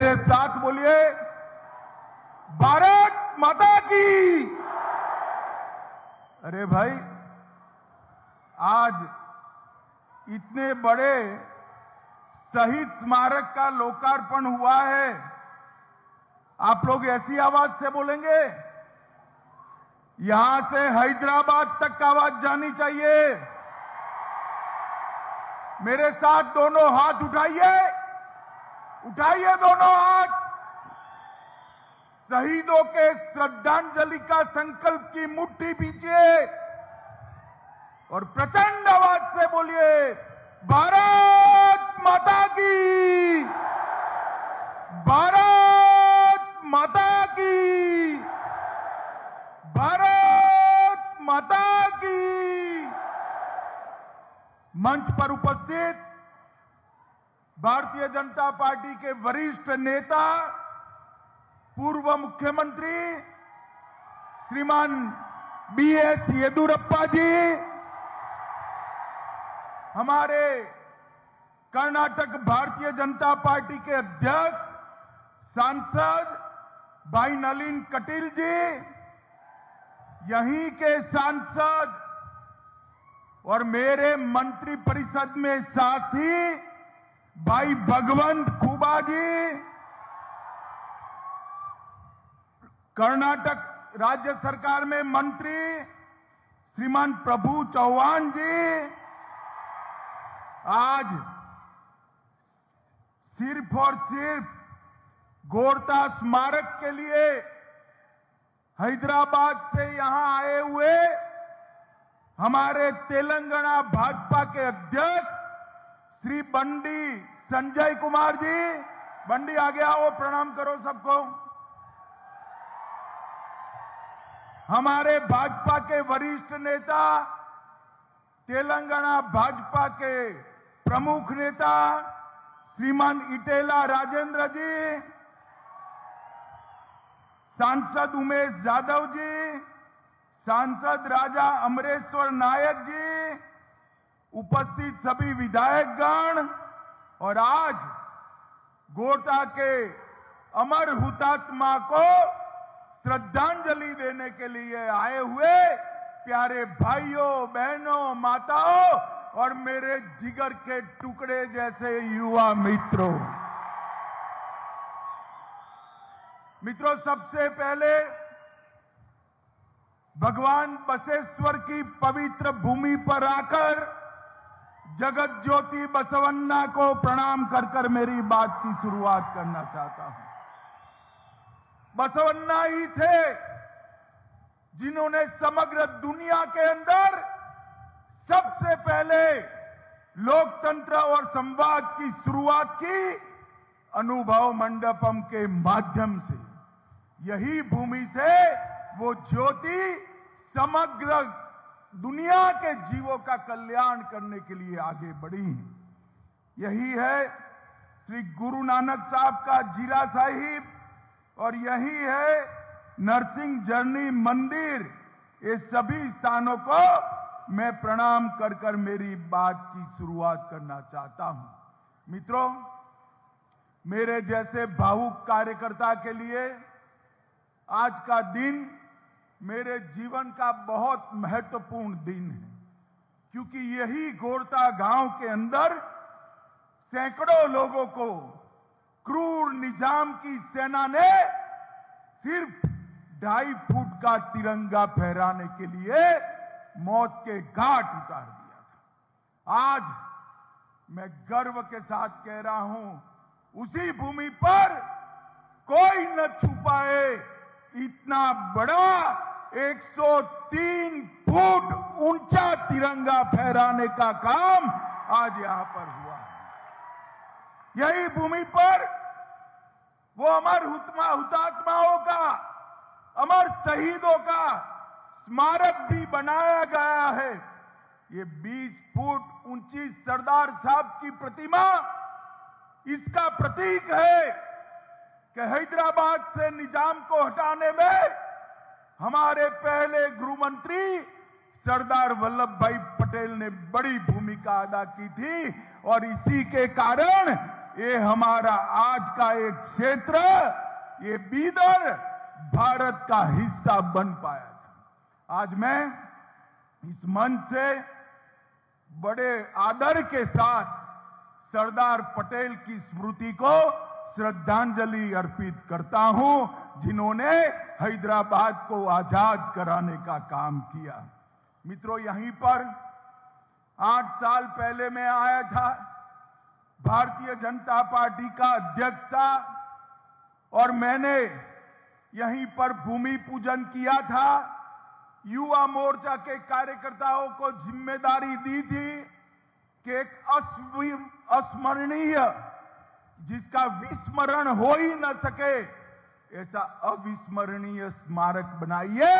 मेरे साथ बोलिए, भारत माता की। अरे भाई, आज इतने बड़े शहीद स्मारक का लोकार्पण हुआ है, आप लोग ऐसी आवाज से बोलेंगे? यहां से हैदराबाद तक आवाज जानी चाहिए। मेरे साथ दोनों हाथ उठाइए, उठाइए दोनों हाथ। शहीदों के श्रद्धांजलि का संकल्प की मुट्ठी पीछे और प्रचंड आवाज से बोलिए, भारत माता की, भारत माता की, भारत माता की। मंच पर उपस्थित भारतीय जनता पार्टी के वरिष्ठ नेता, पूर्व मुख्यमंत्री श्रीमान बीएस येदियुरप्पा जी, हमारे कर्नाटक भारतीय जनता पार्टी के अध्यक्ष सांसद भाई नलिन कटील जी, यहीं के सांसद और मेरे मंत्री परिषद में साथी भाई भगवंत खुबा जी, कर्नाटक राज्य सरकार में मंत्री श्रीमान प्रभु चौहान जी, आज सिर्फ और सिर्फ गोरता स्मारक के लिए हैदराबाद से यहां आए हुए हमारे तेलंगाना भाजपा के अध्यक्ष श्री बंडी संजय कुमार जी, बंडी आगे आओ, प्रणाम करो सबको। हमारे भाजपा के वरिष्ठ नेता, तेलंगाना भाजपा के प्रमुख नेता श्रीमान इटेला राजेंद्र जी, सांसद उमेश यादव जी, सांसद राजा अमरेश्वर नायक जी, उपस्थित सभी विधायकगण और आज गोरता के अमर हुतात्मा को श्रद्धांजलि देने के लिए आए हुए प्यारे भाइयों, बहनों, माताओं और मेरे जिगर के टुकड़े जैसे युवा मित्रों, सबसे पहले भगवान बसवेश्वर की पवित्र भूमि पर आकर जगत ज्योति बसवन्ना को प्रणाम कर कर मेरी बात की शुरुआत करना चाहता हूं। बसवन्ना ही थे जिन्होंने समग्र दुनिया के अंदर सबसे पहले लोकतंत्र और संवाद की शुरुआत की, अनुभव मंडपम के माध्यम से। यही भूमि से वो ज्योति समग्र दुनिया के जीवों का कल्याण करने के लिए आगे बढ़ी। यही है श्री गुरु नानक साहब का जीरा साहिब और यही है नरसिंह जर्नी मंदिर। ये सभी स्थानों को मैं प्रणाम कर कर मेरी बात की शुरुआत करना चाहता हूं। मित्रों, मेरे जैसे भावुक कार्यकर्ता के लिए आज का दिन मेरे जीवन का बहुत महत्वपूर्ण दिन है, क्योंकि यही गोरता गांव के अंदर सैकड़ों लोगों को क्रूर निजाम की सेना ने सिर्फ 2.5 फुट का तिरंगा फहराने के लिए मौत के घाट उतार दिया था। आज मैं गर्व के साथ कह रहा हूं, उसी भूमि पर कोई न छू पाए इतना बड़ा 103 फुट ऊंचा तिरंगा फहराने का काम आज यहां पर हुआ है। यही भूमि पर वो अमर हुतात्माओं का, अमर शहीदों का स्मारक भी बनाया गया है। ये 20 फुट ऊंची सरदार साहब की प्रतिमा इसका प्रतीक है कि हैदराबाद से निजाम को हटाने में हमारे पहले गृह मंत्री सरदार वल्लभ भाई पटेल ने बड़ी भूमिका अदा की थी और इसी के कारण ये हमारा आज का एक क्षेत्र, ये बीदर भारत का हिस्सा बन पाया था। आज मैं इस मंच से बड़े आदर के साथ सरदार पटेल की स्मृति को श्रद्धांजलि अर्पित करता हूं, जिन्होंने हैदराबाद को आजाद कराने का काम किया। मित्रों, यहीं पर 8 साल पहले मैं आया था, भारतीय जनता पार्टी का अध्यक्ष था और मैंने यहीं पर भूमि पूजन किया था। युवा मोर्चा के कार्यकर्ताओं को जिम्मेदारी दी थी कि एक अस्मरणीय, जिसका विस्मरण हो ही न सके, ऐसा अविस्मरणीय स्मारक बनाइए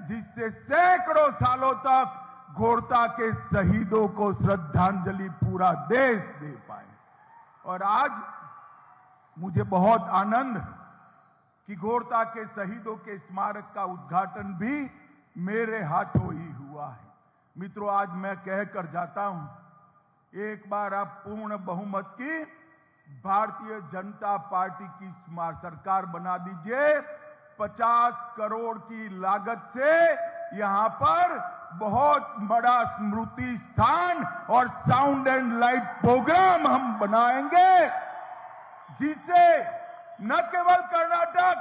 जिससे सैकड़ों सालों तक घोरता के शहीदों को श्रद्धांजलि पूरा देश दे पाए। और आज मुझे बहुत आनंद कि घोरता के शहीदों के स्मारक का उद्घाटन भी मेरे हाथों ही हुआ है। मित्रों, आज मैं कहकर जाता हूं, एक बार आप पूर्ण बहुमत की भारतीय जनता पार्टी की सरकार बना दीजिए। 50 करोड़ की लागत से यहां पर बहुत बड़ा स्मृति स्थान और साउंड एंड लाइट प्रोग्राम हम बनाएंगे, जिससे न केवल कर्नाटक,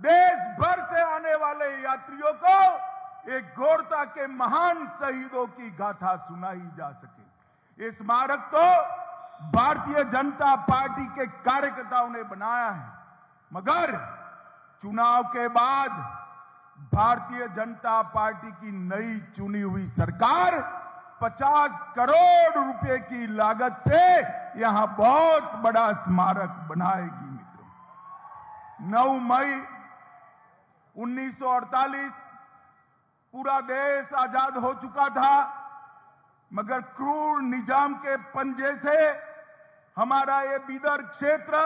देश भर से आने वाले यात्रियों को एक घोरता के महान शहीदों की गाथा सुनाई जा सके। ये स्मारक तो भारतीय जनता पार्टी के कार्यकर्ताओं ने बनाया है, मगर चुनाव के बाद भारतीय जनता पार्टी की नई चुनी हुई सरकार 50 करोड़ रुपए की लागत से यहां बहुत बड़ा स्मारक बनाएगी। मित्रों, 9 मई 1948 पूरा देश आजाद हो चुका था, मगर क्रूर निजाम के पंजे से हमारा ये बीदर क्षेत्र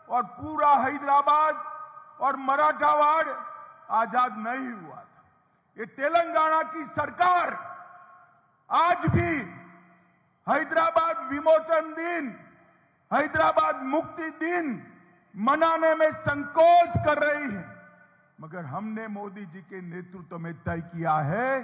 और पूरा हैदराबाद और मराठावाड़ आजाद नहीं हुआ था। ये तेलंगाना की सरकार आज भी हैदराबाद विमोचन दिन, हैदराबाद मुक्ति दिन मनाने में संकोच कर रही है, मगर हमने मोदी जी के नेतृत्व में तय किया है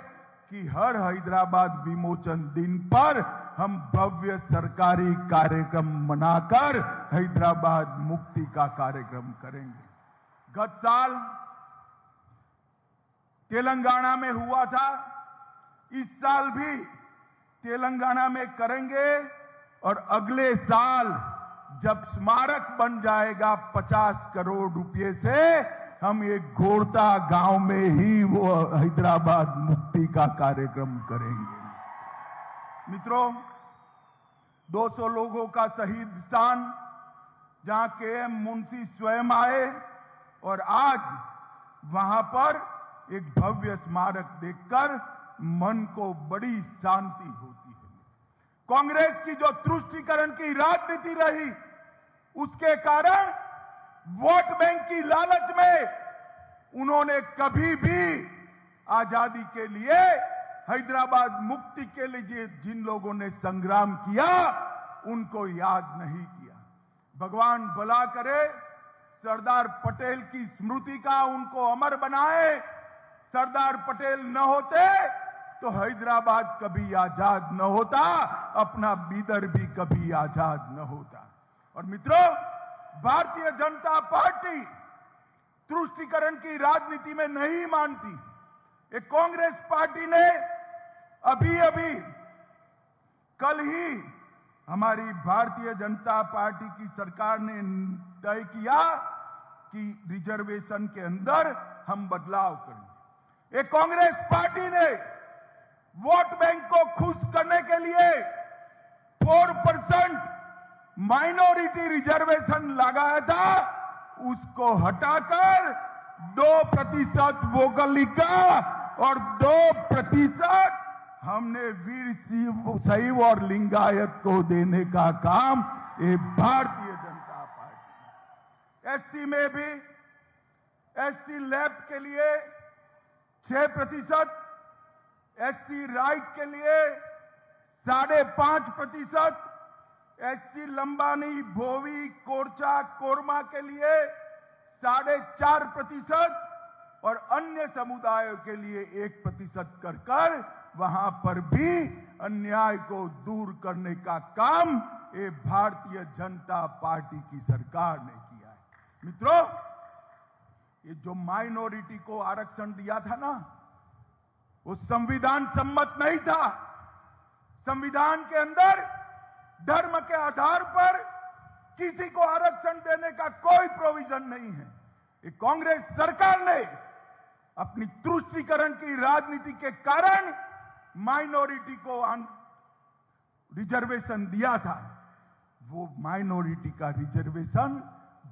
कि हर हैदराबाद विमोचन दिन पर हम भव्य सरकारी कार्यक्रम मनाकर हैदराबाद मुक्ति का कार्यक्रम करेंगे। गत साल तेलंगाना में हुआ था, इस साल भी तेलंगाना में करेंगे और अगले साल जब स्मारक बन जाएगा 50 करोड़ रुपए से, हम एक घोरता गांव में ही वो हैदराबाद मुक्ति का कार्यक्रम करेंगे। मित्रों, 200 लोगों का शहीद स्थान, जहां के मुंशी स्वयं आए और आज वहां पर एक भव्य स्मारक देखकर मन को बड़ी शांति होती है। कांग्रेस की जो तुष्टीकरण की राजनीति रही, उसके कारण वोट बैंक की लालच में उन्होंने कभी भी आजादी के लिए, हैदराबाद मुक्ति के लिए जिन लोगों ने संग्राम किया, उनको याद नहीं किया। भगवान भला करे, सरदार पटेल की स्मृति का उनको अमर बनाए। सरदार पटेल न होते तो हैदराबाद कभी आजाद न होता, अपना बीदर भी कभी आजाद न होता। और मित्रों, भारतीय जनता पार्टी तुष्टीकरण की राजनीति में नहीं मानती। एक कांग्रेस पार्टी ने अभी कल ही हमारी भारतीय जनता पार्टी की सरकार ने तय किया कि रिजर्वेशन के अंदर हम बदलाव करेंगे। एक कांग्रेस पार्टी ने वोट बैंक को खुश करने के लिए 4% माइनॉरिटी रिजर्वेशन लगाया था, उसको हटाकर 2% वोकलिका और 2% हमने वीर शैव और लिंगायत को देने का काम ये भारतीय जनता पार्टी। एससी में भी एससी लैब के लिए 6%, एससी राइट के लिए 5.5%, एचसी लंबानी, भोवी, कोरचा, कोरमा के लिए 4.5% और अन्य समुदायों के लिए 1% कर वहां पर भी अन्याय को दूर करने का काम ये भारतीय जनता पार्टी की सरकार ने किया है। मित्रों, ये जो माइनॉरिटी को आरक्षण दिया था ना, वो संविधान सम्मत नहीं था। संविधान के अंदर धर्म के आधार पर किसी को आरक्षण देने का कोई प्रोविजन नहीं है। ये कांग्रेस सरकार ने अपनी तुष्टीकरण की राजनीति के कारण माइनॉरिटी को रिजर्वेशन दिया था। वो माइनॉरिटी का रिजर्वेशन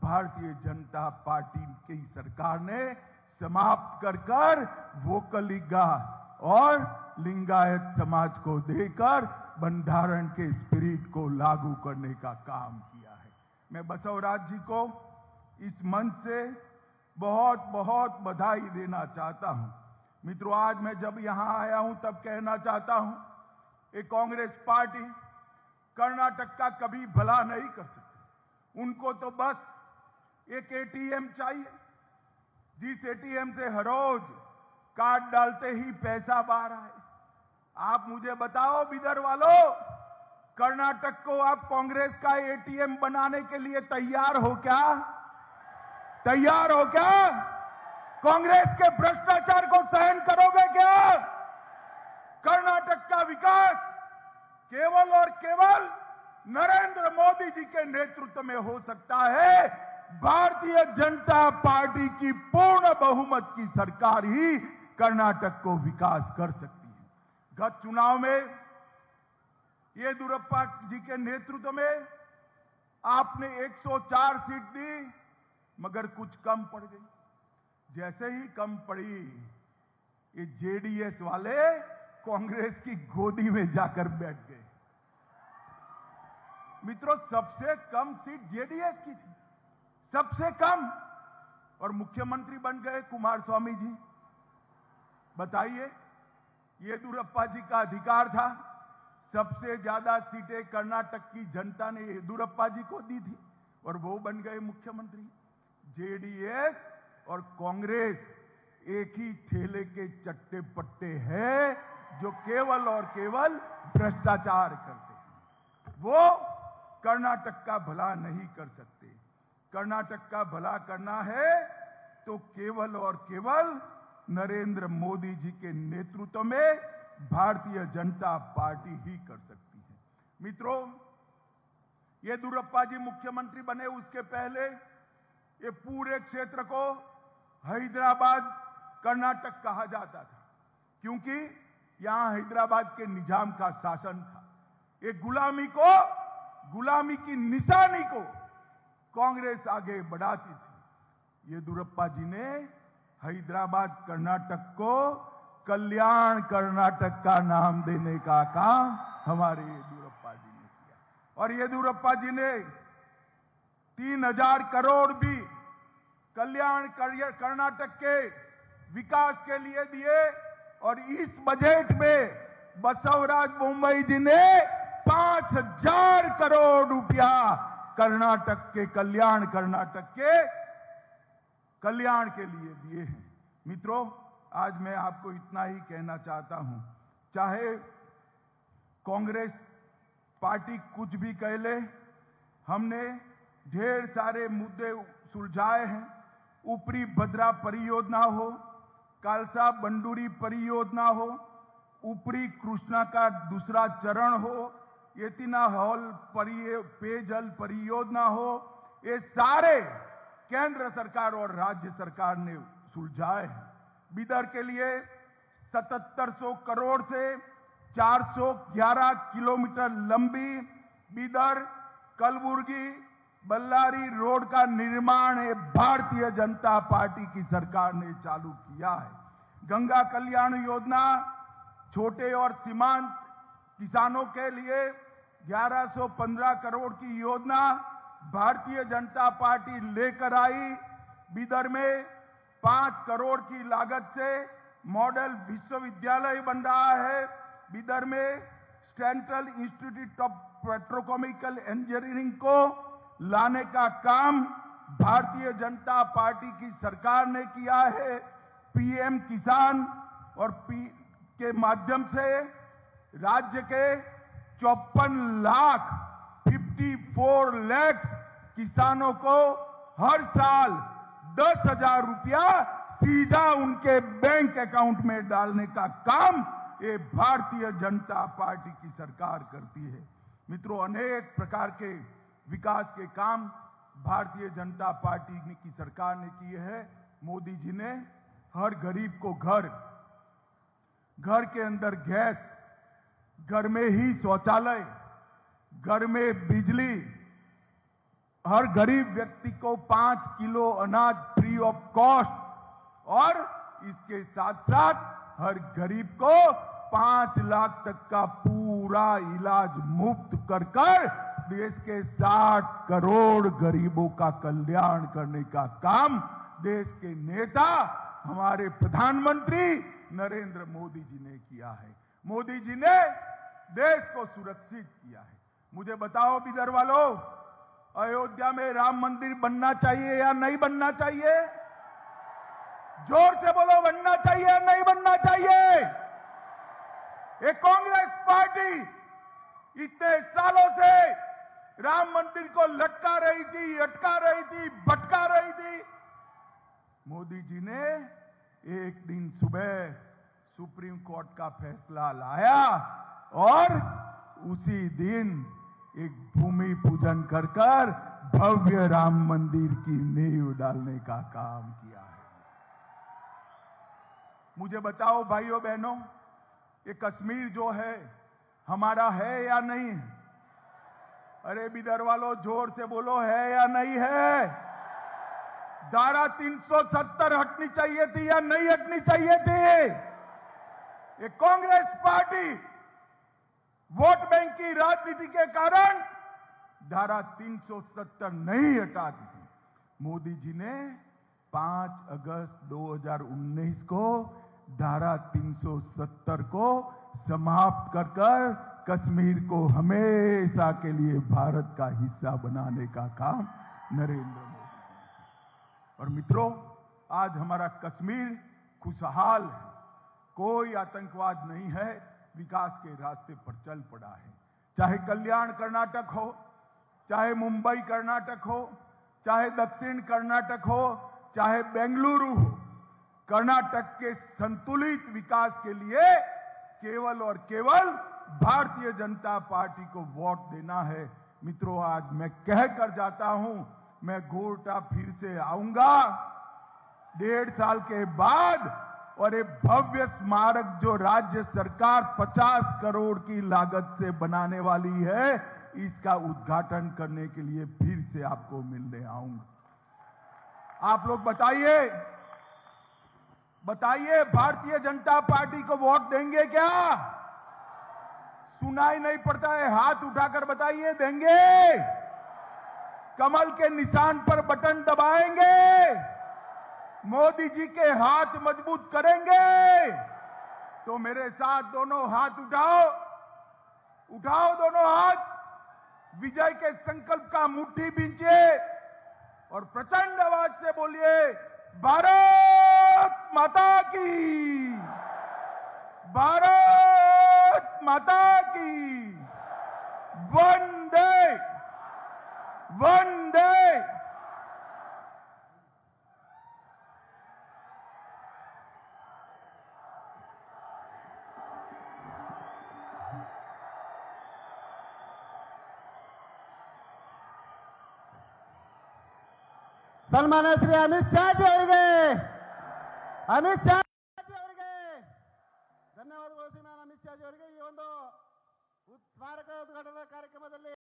भारतीय जनता पार्टी की सरकार ने समाप्त कर वोकलिगा और लिंगायत समाज को देकर बंधारण के स्पिरिट को लागू करने का काम किया है। मैं बसवराज जी को इस मंच से बहुत बहुत बधाई देना चाहता हूं। मित्रों, आज मैं जब यहां आया हूं तब कहना चाहता हूं, ये कांग्रेस पार्टी कर्नाटक का कभी भला नहीं कर सकती। उनको तो बस एक एटीएम चाहिए, जिस एटीएम से हर रोज कार्ड डालते ही पैसा बाहर आए। आप मुझे बताओ बिदर वालों, कर्नाटक को आप कांग्रेस का एटीएम बनाने के लिए तैयार हो क्या? तैयार हो क्या? कांग्रेस के भ्रष्टाचार को सहन करोगे क्या? कर्नाटक का विकास केवल और केवल नरेंद्र मोदी जी के नेतृत्व में हो सकता है। भारतीय जनता पार्टी की पूर्ण बहुमत की सरकार ही कर्नाटक को विकास कर सकती है। गत चुनाव में येदियुरप्पा जी के नेतृत्व में आपने 104 सीट दी, मगर कुछ कम पड़ गई। जैसे ही कम पड़ी, ये जेडीएस वाले कांग्रेस की गोदी में जाकर बैठ गए। मित्रों, सबसे कम सीट जेडीएस की थी, सबसे कम, और मुख्यमंत्री बन गए कुमारस्वामी जी। बताइए, येदियुरप्पा जी का अधिकार था। सबसे ज्यादा सीटें कर्नाटक की जनता ने येदियुरप्पा जी को दी थी और वो बन गए मुख्यमंत्री। जेडीएस और कांग्रेस एक ही ठेले के चट्टे पट्टे हैं, जो केवल और केवल भ्रष्टाचार करते हैं। वो कर्नाटक का भला नहीं कर सकते। कर्नाटक का भला करना है तो केवल और केवल नरेंद्र मोदी जी के नेतृत्व में भारतीय जनता पार्टी ही कर सकती है। मित्रों, येदियुरप्पा जी मुख्यमंत्री बने उसके पहले ये पूरे क्षेत्र को हैदराबाद कर्नाटक कहा जाता था, क्योंकि यहां हैदराबाद के निजाम का शासन था। ये गुलामी की निशानी को कांग्रेस आगे बढ़ाती थी। येदियुरप्पा जी ने हैदराबाद कर्नाटक को कल्याण कर्नाटक का नाम देने का काम हमारे येदियुरप्पा जी ने किया। और येदियुरप्पा जी ने 3000 करोड़ भी कल्याण कर्नाटक के विकास के लिए दिए। और इस बजट में बसवराज बोम्मई जी ने 5000 करोड़ रुपया कर्नाटक के कर्नाटक के कल्याण के लिए दिए हैं। मित्रों, आज मैं आपको इतना ही कहना चाहता हूं, चाहे कांग्रेस पार्टी कुछ भी कह ले, हमने ढेर सारे मुद्दे सुलझाए हैं। ऊपरी भद्रा परियोजना हो, कालसा बंडूरी परियोजना हो, ऊपरी कृष्णा का दूसरा चरण हो, येतिना हॉल पेयजल परियोजना हो, ये सारे केंद्र सरकार और राज्य सरकार ने सुलझाए हैं। बिदर के लिए 7700 करोड़ से 411 किलोमीटर लंबी बिदर कलबुर्गी बल्लारी रोड का निर्माण भारतीय जनता पार्टी की सरकार ने चालू किया है। गंगा कल्याण योजना छोटे और सीमांत किसानों के लिए 1115 करोड़ की योजना भारतीय जनता पार्टी लेकर आई। बिदर में 5 करोड़ की लागत से मॉडल विश्वविद्यालय बन रहा है। बिदर में central institute of petrochemical engineering को लाने का काम भारतीय जनता पार्टी की सरकार ने किया है। पीएम किसान और के माध्यम से राज्य के 54 लाख किसानों को हर साल 10,000 रुपया सीधा उनके बैंक अकाउंट में डालने का काम ये भारतीय जनता पार्टी की सरकार करती है। मित्रों, अनेक प्रकार के विकास के काम भारतीय जनता पार्टी की सरकार ने किए हैं। मोदी जी ने हर गरीब को घर के अंदर गैस, घर में ही शौचालय, घर में बिजली, हर गरीब व्यक्ति को 5 किलो अनाज फ्री ऑफ कॉस्ट और इसके साथ साथ हर गरीब को 5 लाख तक का पूरा इलाज मुफ्त कर देश के 60 करोड़ गरीबों का कल्याण करने का काम देश के नेता हमारे प्रधानमंत्री नरेंद्र मोदी जी ने किया है। मोदी जी ने देश को सुरक्षित किया है। मुझे बताओ बिदर वालों, अयोध्या में राम मंदिर बनना चाहिए या नहीं बनना चाहिए? जोर से बोलो, बनना चाहिए या नहीं बनना चाहिए? ये कांग्रेस पार्टी इतने सालों से राम मंदिर को लटका रही थी, अटका रही थी, भटका रही थी। मोदी जी ने एक दिन सुबह सुप्रीम कोर्ट का फैसला लाया और उसी दिन एक भूमि पूजन कर भव्य राम मंदिर की नींव डालने का काम किया है। मुझे बताओ भाइयों बहनों, ये कश्मीर जो है हमारा है या नहीं है? अरे बिदर वालों, जोर से बोलो, है या नहीं है? धारा 370 हटनी चाहिए थी या नहीं हटनी चाहिए थी? ये कांग्रेस पार्टी वोट बैंक की राजनीति के कारण धारा 370 नहीं हटाती थी। मोदी जी ने 5 अगस्त 2019 को धारा 370 को समाप्त कर कश्मीर को हमेशा के लिए भारत का हिस्सा बनाने का काम नरेंद्र मोदी ने किया। और मित्रों, आज हमारा कश्मीर खुशहाल है, कोई आतंकवाद नहीं है, विकास के रास्ते पर चल पड़ा है। चाहे कल्याण कर्नाटक हो, चाहे मुंबई कर्नाटक हो, चाहे दक्षिण कर्नाटक हो, चाहे बेंगलुरु हो, कर्नाटक के संतुलित विकास के लिए केवल और केवल भारतीय जनता पार्टी को वोट देना है। मित्रों, आज मैं कह कर जाता हूं, मैं गोरटा फिर से आऊंगा 1.5 साल के बाद और एक भव्य स्मारक जो राज्य सरकार 50 करोड़ की लागत से बनाने वाली है, इसका उद्घाटन करने के लिए फिर से आपको मिलने आऊंगा। आप लोग बताइए, भारतीय जनता पार्टी को वोट देंगे क्या? सुनाई नहीं पड़ता है, हाथ उठाकर बताइए, देंगे? कमल के निशान पर बटन दबाएंगे? मोदी जी के हाथ मजबूत करेंगे? तो मेरे साथ दोनों हाथ उठाओ दोनों हाथ, विजय के संकल्प का मुट्ठी बींचिए और प्रचंड आवाज से बोलिए, भारत माता की, भारत माता की, वंदे वंदे। ಸನ್ಮಾನ್ಯ ಶ್ರೀ ಅಮಿತ್ ಶಾ ಜಿ ಅವರಿಗೆ ಧನ್ಯವಾದಗಳು. ಶ್ರೀಮಾನ್ ಅಮಿತ್ ಶಾ ಜಿ ಅವರಿಗೆ ಈ ಒಂದು ಸ್ಮಾರಕ ಉದ್ಘಾಟನಾ ಕಾರ್ಯಕ್ರಮದಲ್ಲಿ